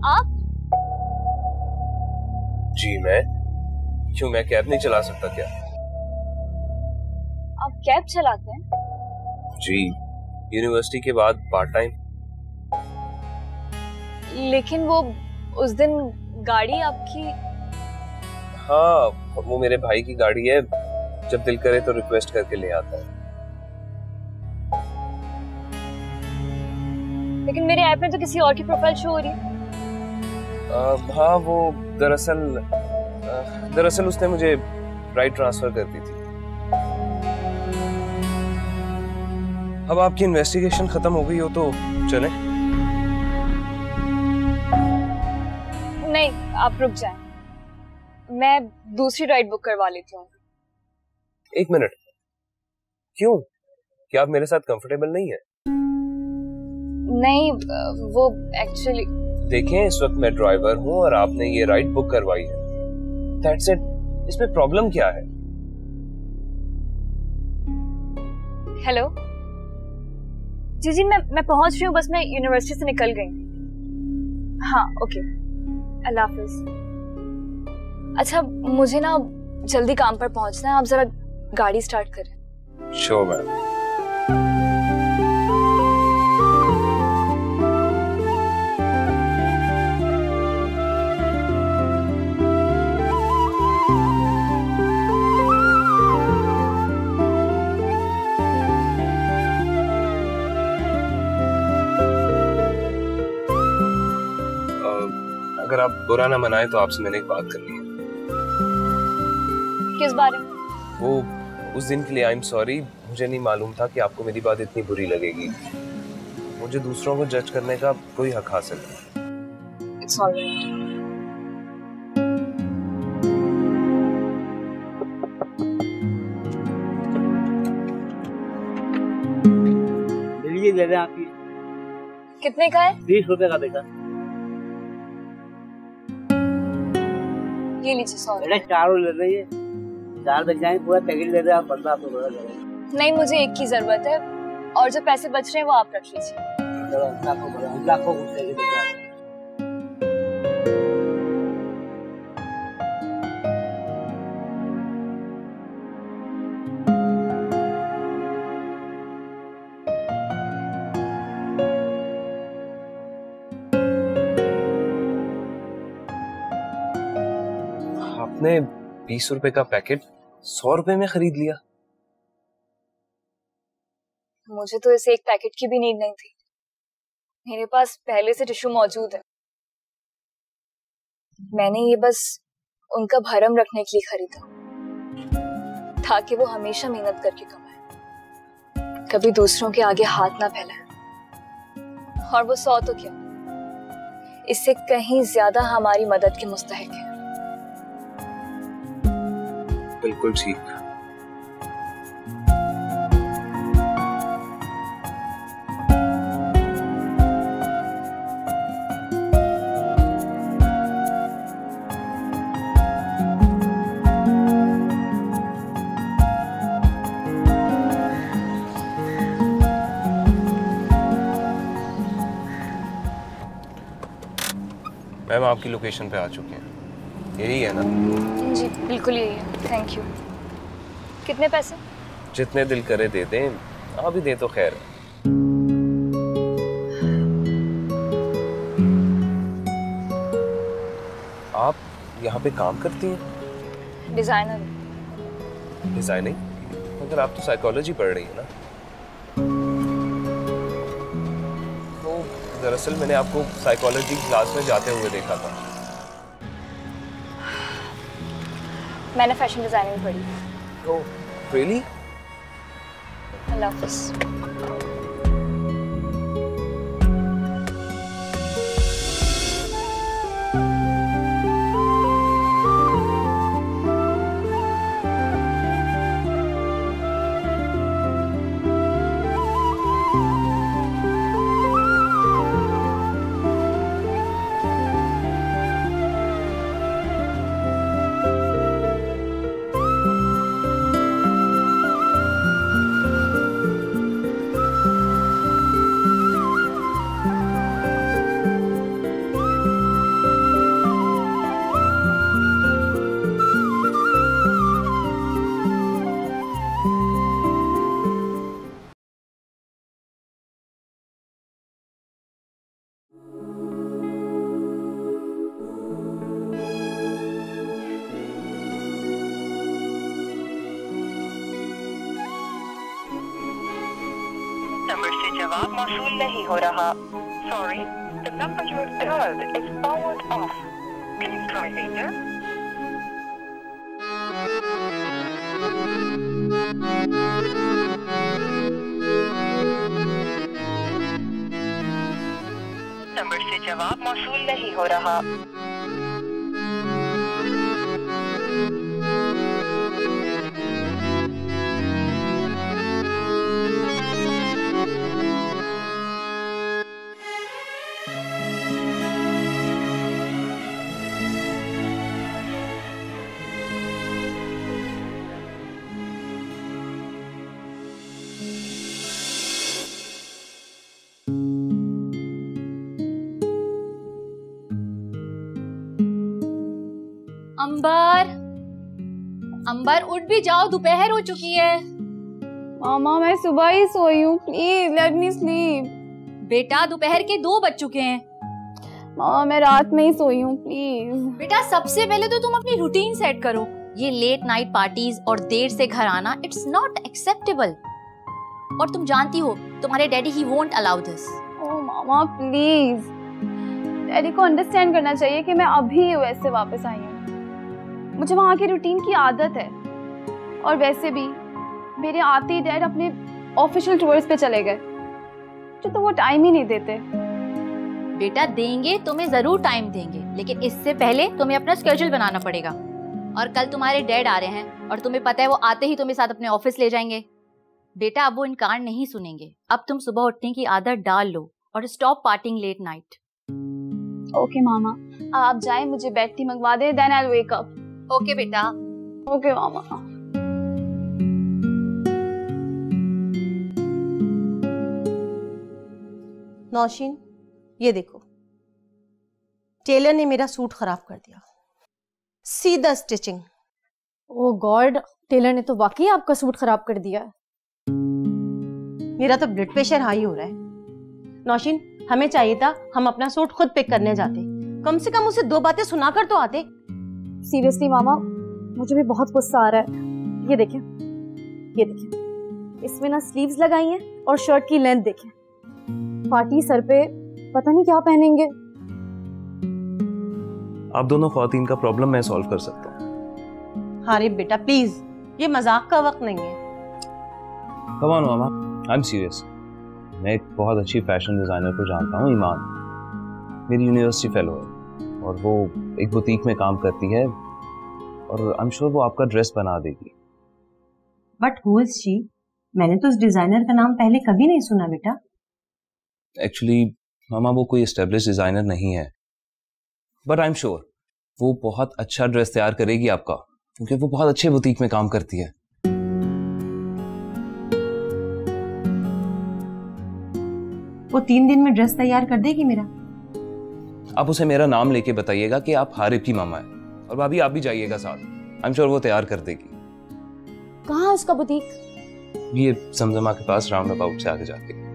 आप? जी मैं। क्यों, मैं कैब नहीं चला सकता क्या? आप कैब चलाते हैं? जी, यूनिवर्सिटी के बाद पार्ट टाइम। लेकिन वो उस दिन गाड़ी आपकी। हाँ, वो मेरे भाई की गाड़ी है, जब दिल करे तो रिक्वेस्ट करके ले आता है। लेकिन मेरे ऐप में तो किसी और की प्रोफाइल शो हो रही है। हाँ, वो दरअसल उसने मुझे राइट ट्रांसफर कर दी थी। अब आपकी इन्वेस्टिगेशन खत्म हो गई हो तो चलें? नहीं, आप रुक जाएं। मैं दूसरी राइड बुक करवा लेती हूँ। एक मिनट, क्यों? क्या आप मेरे साथ कंफर्टेबल नहीं है? नहीं, वो एक्चुअली। देखें, इस वक्त मैं ड्राइवर हूँ और आपने ये राइड बुक करवाई है। That's it. इसमें प्रॉब्लम क्या है? हेलो जी जी, मैं पहुंच रही हूँ, बस मैं यूनिवर्सिटी से निकल गई। हाँ ओके, अल्लाह हाफिज। अच्छा, मुझे ना जल्दी काम पर पहुंचना है, आप जरा गाड़ी स्टार्ट करें। Sure ma'am. अगर आप बुरा ना मनाए तो आपसे मैंने एक बात करनी है। किस बारे में? वो उस दिन के लिए आई एम सॉरी, मुझे नहीं मालूम था कि आपको मेरी बात इतनी बुरी लगेगी। मुझे दूसरों को जज करने का कोई हक हासिल नहीं। It's alright. ये ले आपकी। कितने का है? 20 रुपए का बेटा। ये लीजिए 100 बेटा 4 ले रही है, 4 बच जाएंगे, पूरा पैकेट ले रहे आप 15 तो बड़ा करेंगे। नहीं, मुझे एक की जरूरत है और जो पैसे बच रहे हैं वो आप रख लीजिए। लाखों खुश रहेगी बेटा। आपने 20 रुपए का पैकेट 100 रुपए में खरीद लिया? मुझे तो इस एक पैकेट की भी नीड नहीं थी, मेरे पास पहले से टिश्यू मौजूद है। मैंने ये बस उनका भरम रखने के लिए खरीदा, ताकि वो हमेशा मेहनत करके कमाए, कभी दूसरों के आगे हाथ ना फैलाए। और वो 100 तो क्या, इससे कहीं ज्यादा हमारी मदद के मुस्तहिक है। बिल्कुल ठीक। मैम, आपकी लोकेशन पे आ चुके हैं, यही है ना? जी बिल्कुल यही है, थैंक यू। कितने पैसे? जितने दिल करे दे दें, आप भी दें तो खैर है। आप यहाँ पे काम करती हैं? डिजाइनर। डिजाइनिंग? मगर आप तो साइकोलॉजी पढ़ रही हैं ना? तो दरअसल मैंने आपको साइकोलॉजी क्लास में जाते हुए देखा था। मैंने फैशन डिजाइनिंग पढ़ी। तो रियली? अल्लाह हाफिज। जवाब मौसूल नहीं हो रहा। Sorry, the number you have dialed is powered off. Can you try later? Number से जवाब मौसूल नहीं हो रहा। अंबर, अंबर उठ भी जाओ, दोपहर हो चुकी है। मामा मैं सुबह ही सोई हूँ, प्लीज लेट मी स्लीप। बेटा दोपहर के 2 बज चुके हैं। मामा मैं रात में ही सोई हूँ, प्लीज। बेटा सबसे पहले तो तुम अपनी रूटीन सेट करो। ये लेट नाइट पार्टीज और देर से घर आना, इट्स नॉट एक्सेप्टेबल। और तुम जानती हो तुम्हारे daddy he won't allow this. Oh mama please, daddy को अंडरस्टैंड करना चाहिए कि मैं अभी यूएस से वापस आई हूँ। मुझे वहाँ की रूटीन की आदत है। और वैसे भी मेरे आते ही डैड अपने ऑफिशियल टूर्स पे चले गए, तो वो टाइम ही नहीं देते। बेटा देंगे, तुम्हें जरूर टाइम देंगे, लेकिन इससे पहले तुम्हें अपना स्केड्यूल बनाना पड़ेगा। और कल तुम्हारे डैड आ रहे हैं और तुम्हें पता है वो आते ही तुम्हें साथ अपने ऑफिस ले जाएंगे। बेटा अब वो इनकार नहीं सुनेंगे। अब तुम सुबह उठने की आदत डाल लो और stop partying late night. Okay मामा, आप जाए, मुझे बेड टी मंगवा दे, then I will wake up. Okay बेटा। ओके मामा। नौशीन ये देखो, टेलर ने मेरा सूट खराब कर दिया, सीधा स्टिचिंग। ओह गॉड, टेलर ने तो वाकई आपका सूट खराब कर दिया। मेरा तो ब्लड प्रेशर हाई हो रहा है। नौशीन हमें चाहिए था हम अपना सूट खुद पिक करने जाते, कम से कम उसे 2 बातें सुनाकर तो आते। सीरियसली मामा, मुझे भी बहुत गुस्सा आ रहा है। ये देखिए, ये देखिए, इसमें ना स्लीव्स लगाई हैं और शर्ट की लेंथ देखिए। पार्टी सर पे, पता नहीं क्या पहनेंगे। आप दोनों ख्वातीन का प्रॉब्लम मैं सॉल्व कर सकता हूँ। अरे बेटा प्लीज, ये मजाक का वक्त नहीं है। Come on mama, I am serious. मैं एक बहुत अच्छी फैशन डिजाइनर को जानता हूँ, ईमान। मेरी यूनिवर्सिटी फेलो है और वो एक बुटीक में काम करती है और आई एम श्योर वो आपका ड्रेस बना देगी। But who is she? मैंने तो उस डिजाइनर का नाम पहले कभी नहीं सुना बेटा। एक्चुअली मामा वो कोई एस्टेब्लिश डिजाइनर नहीं है, बट आई एम श्योर वो बहुत अच्छा ड्रेस तैयार करेगी आपका, क्योंकि वो बहुत अच्छे बुटीक में काम करती है। वो 3 दिन में ड्रेस तैयार कर देगी मेरा। आप उसे मेरा नाम लेके बताइएगा कि आप हारिब की मामा है, और भाभी आप भी जाइएगा साथ। आई एम श्योर वो तैयार कर देगी। कहाँ है उसका बुटीक? ये जमजमा के पास राउंड अबाउट से आगे जाके।